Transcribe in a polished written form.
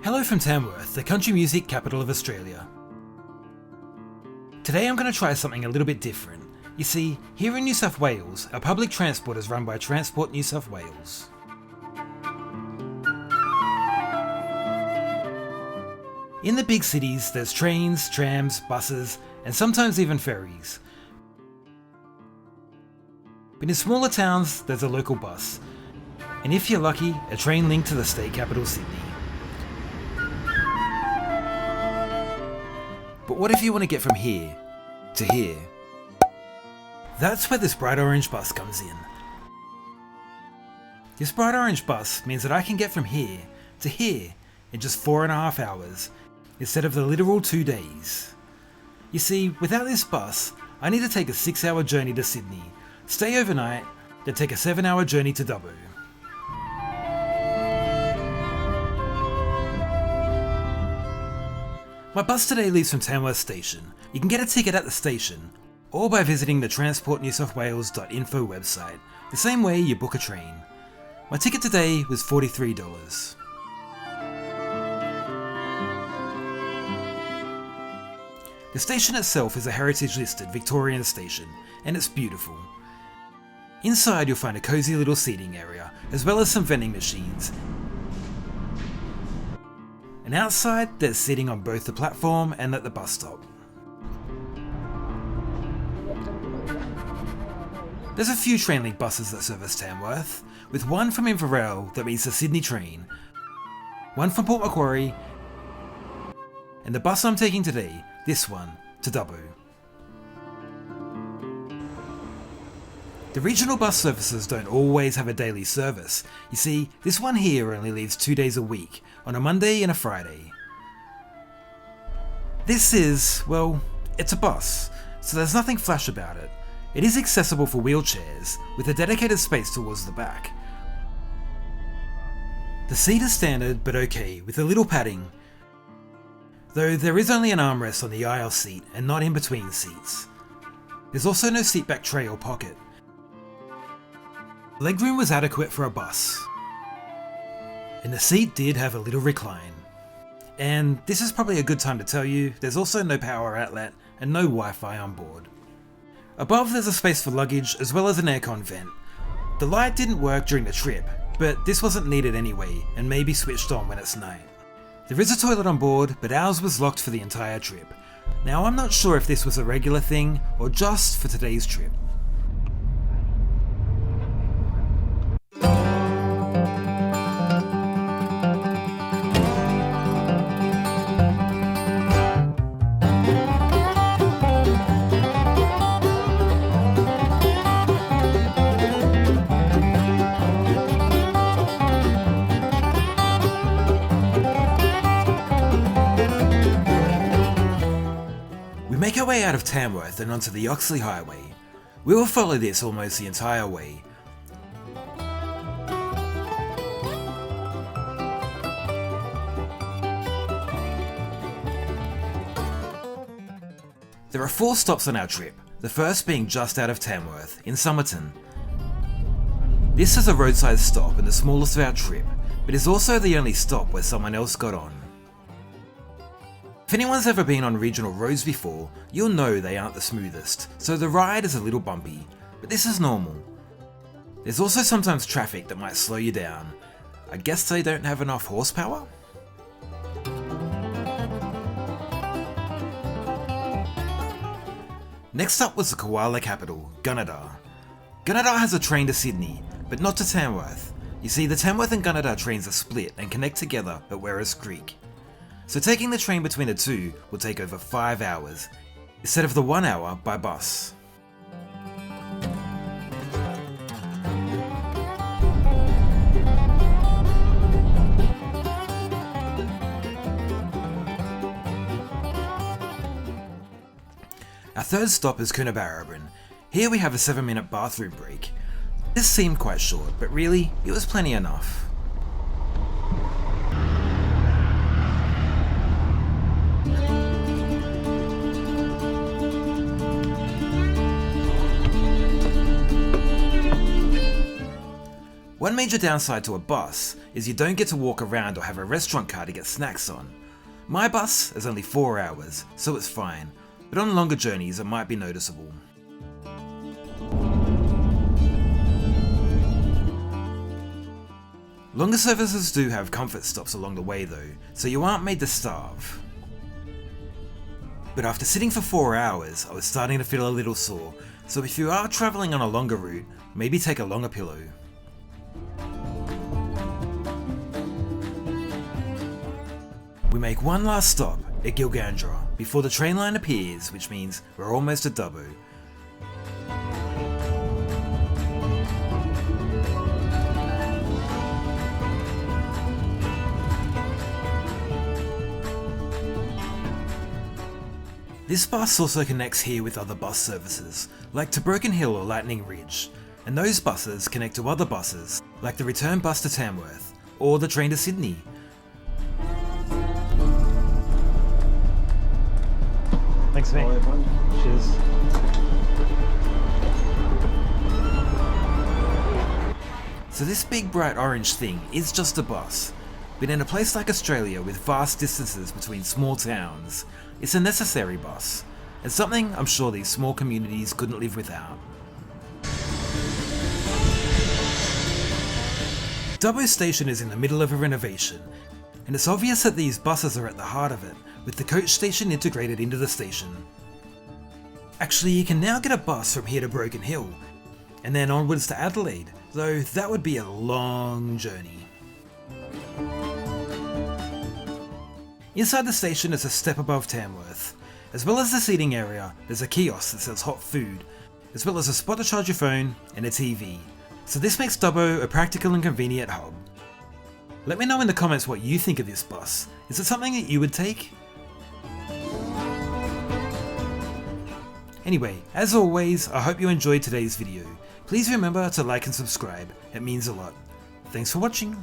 Hello from Tamworth, the country music capital of Australia. Today I'm going to try something a little bit different. You see, here in New South Wales, our public transport is run by Transport New South Wales. In the big cities, there's trains, trams, buses, and sometimes even ferries. But in smaller towns, there's a local bus, and if you're lucky, a train link to the state capital, Sydney. But what if you want to get from here to here? That's where this bright orange bus comes in. This bright orange bus means that I can get from here to here in just 4.5 hours, instead of the literal 2 days. You see, without this bus, I need to take a 6-hour journey to Sydney, stay overnight, then take a 7-hour journey to Dubbo. My bus today leaves from Tamworth station. You can get a ticket at the station, or by visiting the transportnsw.info website, the same way you book a train. My ticket today was $43. The station itself is a heritage listed Victorian station, and it's beautiful. Inside you'll find a cosy little seating area, as well as some vending machines. And outside there's seating on both the platform and at the bus stop. There's a few TrainLink buses that service Tamworth, with one from Inverell that means the Sydney train, one from Port Macquarie, and the bus I'm taking today, this one, to Dubbo. The regional bus services don't always have a daily service. You see, this one here only leaves 2 days a week, on a Monday and a Friday. This is, well, it's a bus, so there's nothing flash about it. It is accessible for wheelchairs, with a dedicated space towards the back. The seat is standard but okay, with a little padding, though there is only an armrest on the aisle seat and not in between seats. There's also no seatback tray or pocket. Legroom was adequate for a bus, and the seat did have a little recline. And this is probably a good time to tell you, there's also no power outlet and no Wi-Fi on board. Above there's a space for luggage as well as an aircon vent. The light didn't work during the trip, but this wasn't needed anyway and may be switched on when it's night. There is a toilet on board, but ours was locked for the entire trip. Now I'm not sure if this was a regular thing or just for today's trip. We make our way out of Tamworth and onto the Oxley Highway. We will follow this almost the entire way. There are 4 stops on our trip, the first being just out of Tamworth, in Somerton. This is a roadside stop and the smallest of our trip, but is also the only stop where someone else got on. If anyone's ever been on regional roads before, you'll know they aren't the smoothest, so the ride is a little bumpy, but this is normal. There's also sometimes traffic that might slow you down. I guess they don't have enough horsepower? Next up was the koala capital, Gunnedah. Gunnedah has a train to Sydney, but not to Tamworth. You see, the Tamworth and Gunnedah trains are split and connect together at Werris Creek. So taking the train between the two will take over 5 hours, instead of the 1 hour by bus. Our third stop is Coonabarabran. Here we have a 7-minute bathroom break. This seemed quite short, but really, it was plenty enough. One major downside to a bus is you don't get to walk around or have a restaurant car to get snacks on. My bus is only 4 hours, so it's fine, but on longer journeys it might be noticeable. Longer services do have comfort stops along the way though, so you aren't made to starve. But after sitting for 4 hours, I was starting to feel a little sore, so if you are travelling on a longer route, maybe take a longer pillow. We make one last stop at Gilgandra before the train line appears, which means we're almost at Dubbo. This bus also connects here with other bus services, like to Broken Hill or Lightning Ridge, and those buses connect to other buses, like the return bus to Tamworth, or the train to Sydney. Thanks mate. Cheers. So this big bright orange thing is just a bus, but in a place like Australia with vast distances between small towns, it's a necessary bus, and something I'm sure these small communities couldn't live without. Dubbo Station is in the middle of a renovation, and it's obvious that these buses are at the heart of it, with the coach station integrated into the station. Actually, you can now get a bus from here to Broken Hill, and then onwards to Adelaide, though that would be a long journey. Inside the station is a step above Tamworth. As well as the seating area, there's a kiosk that sells hot food, as well as a spot to charge your phone and a TV. So this makes Dubbo a practical and convenient hub. Let me know in the comments what you think of this bus. Is it something that you would take? Anyway, as always, I hope you enjoyed today's video. Please remember to like and subscribe, it means a lot. Thanks for watching.